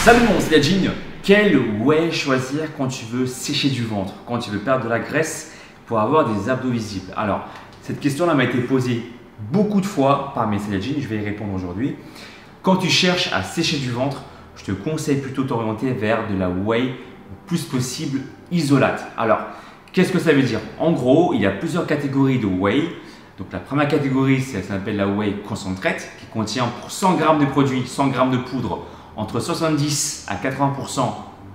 Salut mon c'est Yajin. Quel whey choisir quand tu veux sécher du ventre, quand tu veux perdre de la graisse pour avoir des abdos visibles? Alors, cette question-là m'a été posée beaucoup de fois par mes Yajin, je vais y répondre aujourd'hui. Quand tu cherches à sécher du ventre, je te conseille plutôt t'orienter vers de la whey le plus possible isolate. Alors, qu'est-ce que ça veut dire? En gros, il y a plusieurs catégories de whey. Donc la première catégorie, ça s'appelle la whey concentrate, qui contient pour 100 g de produit, 100 g de poudre, entre 70 à 80%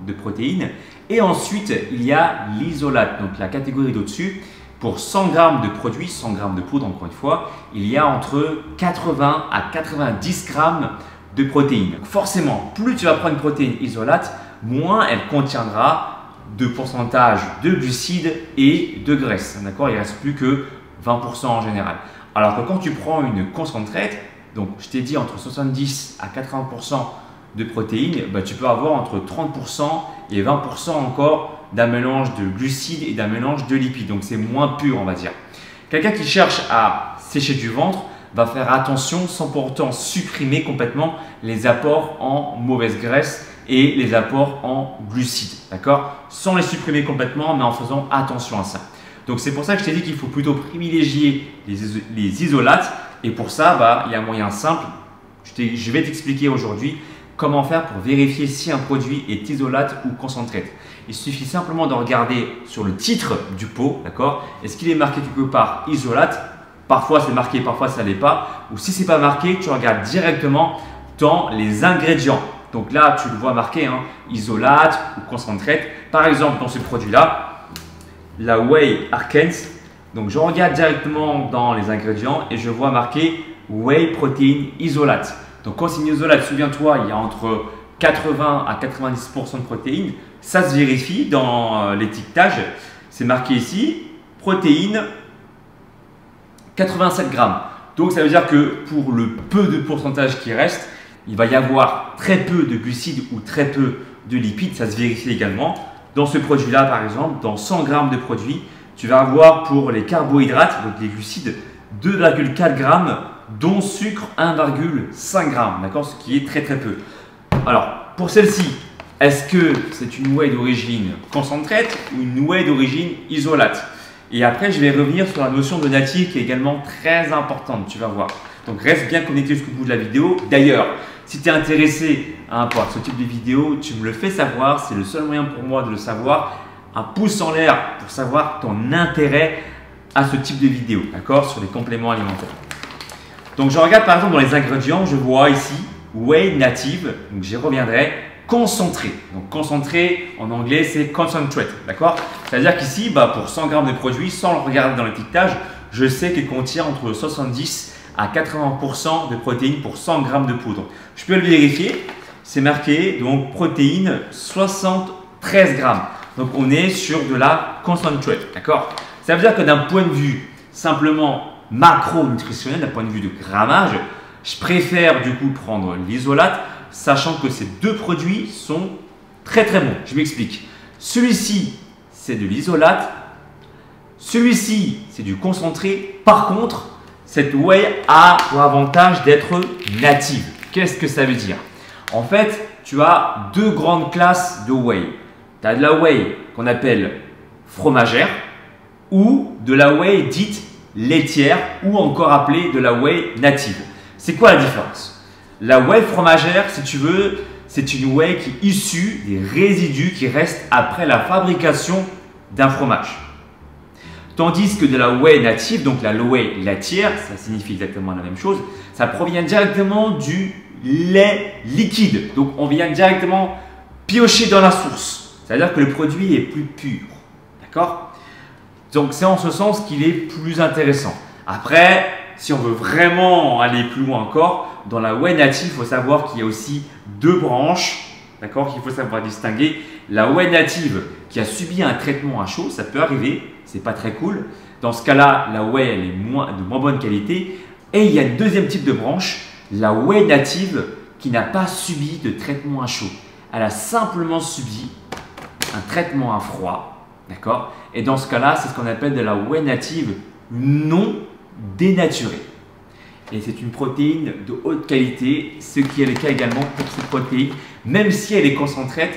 de protéines. Et ensuite, il y a l'isolate, donc la catégorie d'au-dessus. Pour 100 g de produit, 100 g de poudre, encore une fois, il y a entre 80 à 90 g de protéines. Donc forcément, plus tu vas prendre une protéine isolate, moins elle contiendra de pourcentage de glucides et de graisse. D'accord? Il ne reste plus que 20% en général. Alors que quand tu prends une concentrate, donc je t'ai dit entre 70 à 80% de protéines, tu peux avoir entre 30% et 20% encore d'un mélange de glucides et d'un mélange de lipides. Donc c'est moins pur, on va dire. Quelqu'un qui cherche à sécher du ventre va faire attention sans pourtant supprimer complètement les apports en mauvaise graisse et les apports en glucides. D'accord? Sans les supprimer complètement, mais en faisant attention à ça. Donc c'est pour ça que je t'ai dit qu'il faut plutôt privilégier les isolates. Et pour ça, il y a un moyen simple. Je vais t'expliquer aujourd'hui comment faire pour vérifier si un produit est isolate ou concentrate. Il suffit simplement de regarder sur le titre du pot, d'accord? Est-ce qu'il est marqué quelque part isolate? Parfois c'est marqué, parfois ça ne l'est pas. Ou si ce n'est pas marqué, tu regardes directement dans les ingrédients. Donc là, tu le vois marqué, isolate ou concentrate. Par exemple, dans ce produit-là, la whey Arkens. Donc je regarde directement dans les ingrédients et je vois marqué whey protéine isolate. Donc quand c'est une isolate, souviens-toi, il y a entre 80 à 90% de protéines. Ça se vérifie dans l'étiquetage. C'est marqué ici, protéines 87 grammes. Donc ça veut dire que pour le peu de pourcentage qui reste, il va y avoir très peu de glucides ou très peu de lipides. Ça se vérifie également. Dans ce produit-là, par exemple, dans 100 g de produit, tu vas avoir pour les carbohydrates, donc les glucides, 2,4 g, dont sucre 1,5 g, d'accord, ce qui est très très peu. Alors, pour celle-ci, est-ce que c'est une whey d'origine concentrate ou une whey d'origine isolate? Et après, je vais revenir sur la notion de nature qui est également très importante, tu vas voir. Donc, reste bien connecté jusqu'au bout de la vidéo. D'ailleurs, si tu es intéressé par ce type de vidéo, tu me le fais savoir. C'est le seul moyen pour moi de le savoir. Un pouce en l'air pour savoir ton intérêt à ce type de vidéo, d'accord, sur les compléments alimentaires. Donc, je regarde par exemple dans les ingrédients, je vois ici whey native, donc j'y reviendrai, concentré. Donc, concentré en anglais, c'est concentrate, d'accord? C'est-à-dire qu'ici, pour 100 g de produit, sans le regarder dans l'étiquetage, je sais qu'il contient entre 70 à 80% de protéines pour 100 g de poudre. Je peux le vérifier, c'est marqué donc protéines 73 g. Donc on est sur de la concentrate, d'accord? Ça veut dire que d'un point de vue simplement macronutritionnel, d'un point de vue de grammage, je préfère du coup prendre l'isolate, sachant que ces deux produits sont très très bons. Je m'explique. Celui-ci, c'est de l'isolate. Celui-ci, c'est du concentré. Par contre, cette whey a pour avantage d'être native. Qu'est-ce que ça veut dire? En fait, tu as deux grandes classes de whey. Tu as de la whey qu'on appelle fromagère ou de la whey dite laitière ou encore appelée de la whey native. C'est quoi la différence? La whey fromagère, si tu veux, c'est une whey qui est issue des résidus qui restent après la fabrication d'un fromage. Tandis que de la whey native, donc la whey laitière, ça signifie exactement la même chose, ça provient directement du lait liquide. Donc on vient directement piocher dans la source. C'est-à-dire que le produit est plus pur. D'accord? Donc c'est en ce sens qu'il est plus intéressant. Après, si on veut vraiment aller plus loin encore, dans la whey native, il faut savoir qu'il y a aussi deux branches, d'accord, qu'il faut savoir distinguer. La whey native qui a subi un traitement à chaud, ça peut arriver, c'est pas très cool. Dans ce cas-là, la whey elle est de moins bonne qualité. Et il y a un deuxième type de branche, la whey native qui n'a pas subi de traitement à chaud. Elle a simplement subi un traitement à froid, d'accord? Et dans ce cas-là, c'est ce qu'on appelle de la whey native non dénaturée. et c'est une protéine de haute qualité, ce qui est le cas également pour cette protéine. Même si elle est concentrée,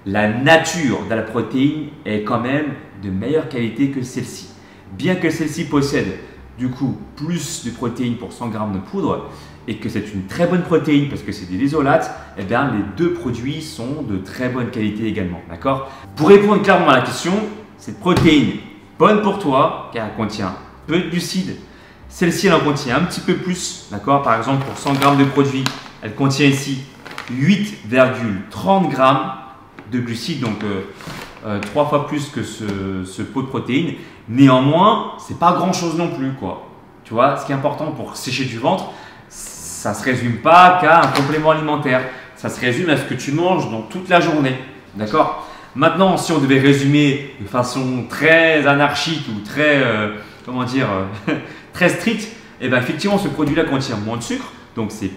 la nature de la protéine est quand même de meilleure qualité que celle-ci. Bien que celle-ci possède du coup plus de protéines pour 100 g de poudre et que c'est une très bonne protéine parce que c'est des isolates, eh bien les deux produits sont de très bonne qualité également. D'accord? Pour répondre clairement à la question, cette protéine bonne pour toi car elle contient peu de glucides. Celle-ci elle en contient un petit peu plus. D'accord? Par exemple pour 100 g de produit, elle contient ici 8,30 g de glucides, donc 3 fois plus que ce pot de protéines. Néanmoins, c'est pas grand chose non plus, quoi. Tu vois, ce qui est important pour sécher du ventre, ça se résume pas qu'à un complément alimentaire. Ça se résume à ce que tu manges dans toute la journée. D'accord? Maintenant, si on devait résumer de façon très anarchique ou très, comment dire, très stricte, eh ben, effectivement, ce produit-là contient moins de sucre, donc c'est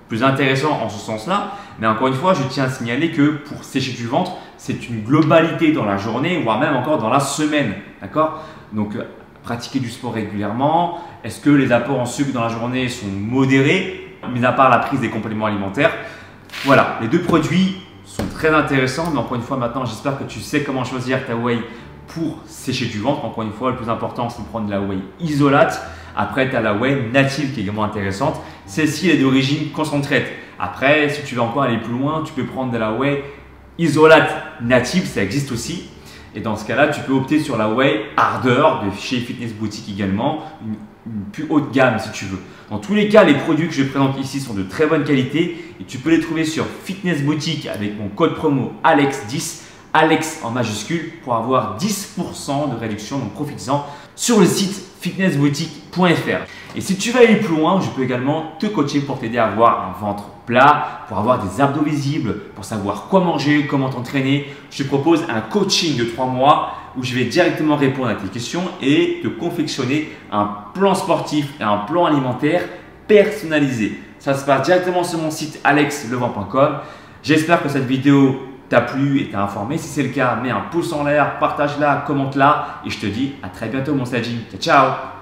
plus intéressant en ce sens-là. Mais encore une fois, je tiens à signaler que pour sécher du ventre, c'est une globalité dans la journée, voire même encore dans la semaine. D'accord? Donc, pratiquer du sport régulièrement. Est-ce que les apports en sucre dans la journée sont modérés, mis à part la prise des compléments alimentaires? Voilà, les deux produits sont très intéressants. Mais encore une fois, maintenant, j'espère que tu sais comment choisir ta whey pour sécher du ventre. Encore une fois, le plus important, c'est de prendre de la whey isolate. Après, tu as la whey native qui est également intéressante. Celle-ci est d'origine concentrée. Après, si tu veux encore aller plus loin, tu peux prendre de la whey isolate native, ça existe aussi. Et dans ce cas-là, tu peux opter sur la whey ardeur de chez Fitness Boutique également, une plus haute gamme si tu veux. Dans tous les cas, les produits que je présente ici sont de très bonne qualité et tu peux les trouver sur Fitness Boutique avec mon code promo ALEX10, ALEX en majuscule, pour avoir 10% de réduction. Donc profites-en sur le site fitnessboutique.fr. Et si tu veux aller plus loin, je peux également te coacher pour t'aider à avoir un ventre plat, pour avoir des abdos visibles, pour savoir quoi manger, comment t'entraîner. Je te propose un coaching de 3 mois où je vais directement répondre à tes questions et te confectionner un plan sportif et un plan alimentaire personnalisé. Ça se passe directement sur mon site alexlevent.com. J'espère que cette vidéo t'a plu et t'a informé. Si c'est le cas, mets un pouce en l'air, partage-la, commente-la et je te dis à très bientôt mon Sajid. Ciao, ciao.